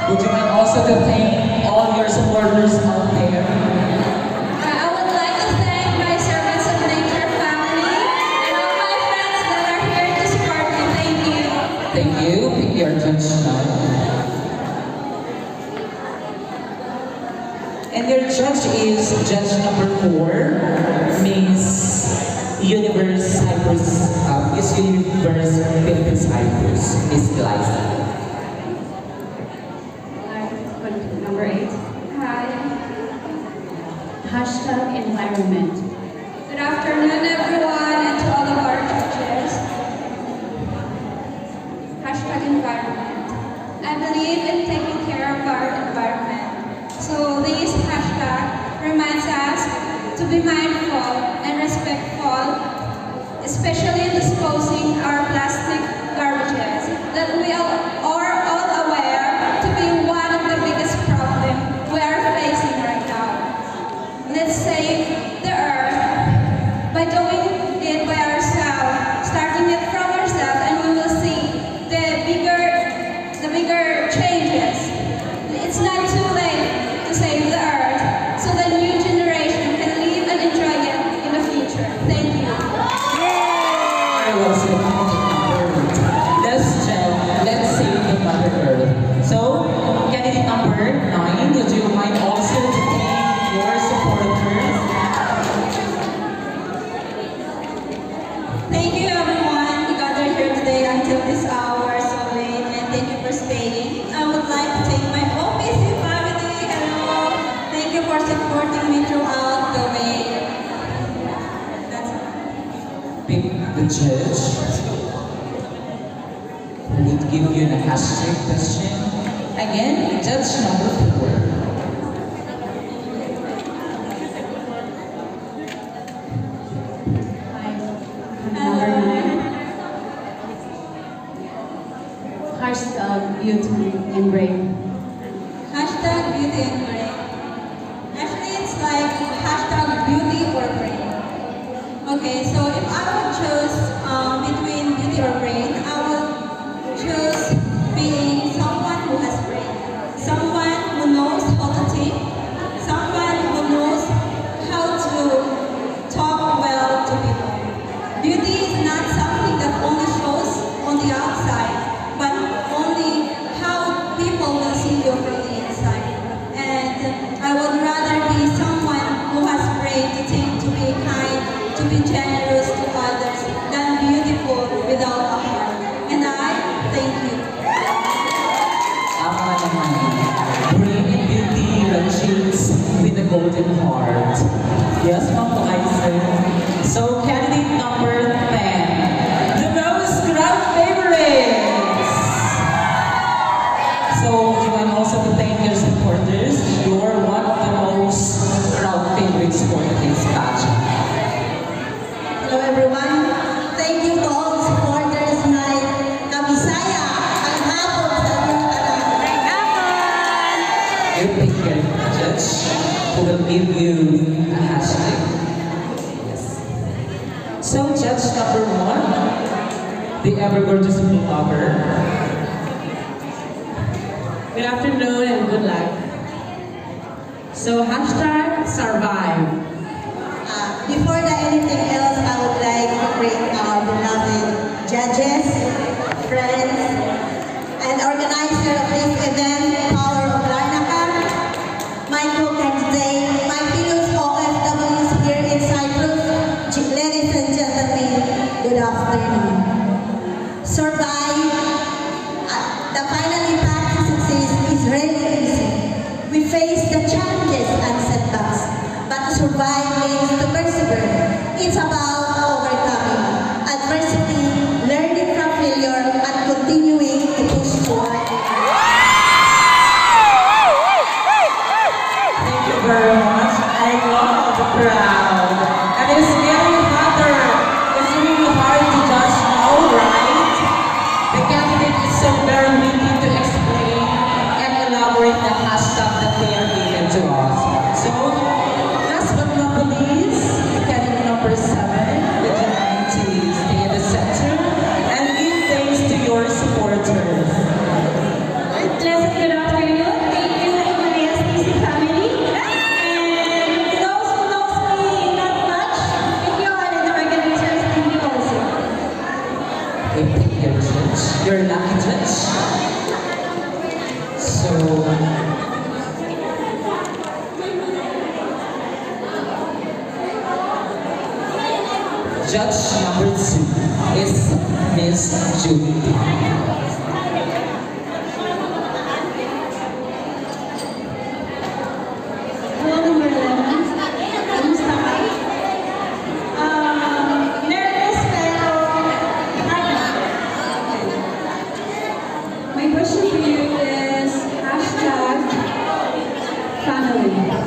Would you mind also to thank all your supporters out there? I would like to thank my Servants of Nature family and all my friends that are here to support me. Thank you. Thank you. Pick your judge now. And your judge is judge number 4, Miss Universe Cyprus, Miss Universe Philippines Cyprus, Miss Glyza. Number 8. Hi. Hashtag environment. Good afternoon, everyone, and to all of our judges. Hashtag environment. I believe in taking care of our environment. So this hashtag reminds us to be mindful and respectful, especially in disposing our plastic garbages that we are all aware to be one of the biggest problems we are facing right now. Let's save the earth by doing it by ourselves, starting it from ourselves, and we will see the bigger changes. It's not too late to save the earth, so the new generation can live and enjoy it in the future. Thank you. Very well said, Candidate number 8. Let's save the Mother Earth. So, candidate number 9, would you mind also to thank your supporters? Thank you, everyone who gathered here today until this hour so late, and thank you for staying. I would like to thank my OPC family. Hello. Thank you for supporting me throughout the way. That's all. Pick the judge who would give you the hashtag question. Again, judge number 4. Number 9. Hashtag beauty and brain. Hashtag beauty and brain. Actually, it's like hashtag beauty or brain. Okay, so if I would choose between beauty or brain, I would choose being someone who has brain. Someone who knows how to think. Someone who knows how to talk well to people. Beauty is not something that only shows on the outside, but only how people will see you from the inside. And I would rather be someone who has brain to think, to be kind, to be generous to others, than beautiful without a heart. And I thank you. Tama naman. Brain and beauty cheeks with a golden heart. Yes, Ma'am Glyza. So, candidate number 10. The most crowd favorites. So, you want also to thank your supporters. You're one of the most crowd favorites for today's pageant. Hello everyone. Thank you to all the supporters my Kabisaya. Ang hapon sa inyong tanan. You pick your judge who will give you a hashtag. Yes. So, judge number 1, the ever-gorgeous blogger. Good afternoon and good luck. So hashtag survive. Before anything else, I would like to bring our beloved judges, friends, and organizer of this event, Power of Larnaca, my co-candidate, my fellow OFWs here in Cyprus. Ladies and gentlemen, good afternoon. Survive. The final path to success is really easy. We face the challenges and setbacks, but to survive means to persevere. number 2 is Miss Judy. Hello, number 11. Kamusta ka? Nervous pero My question for you is hashtag family.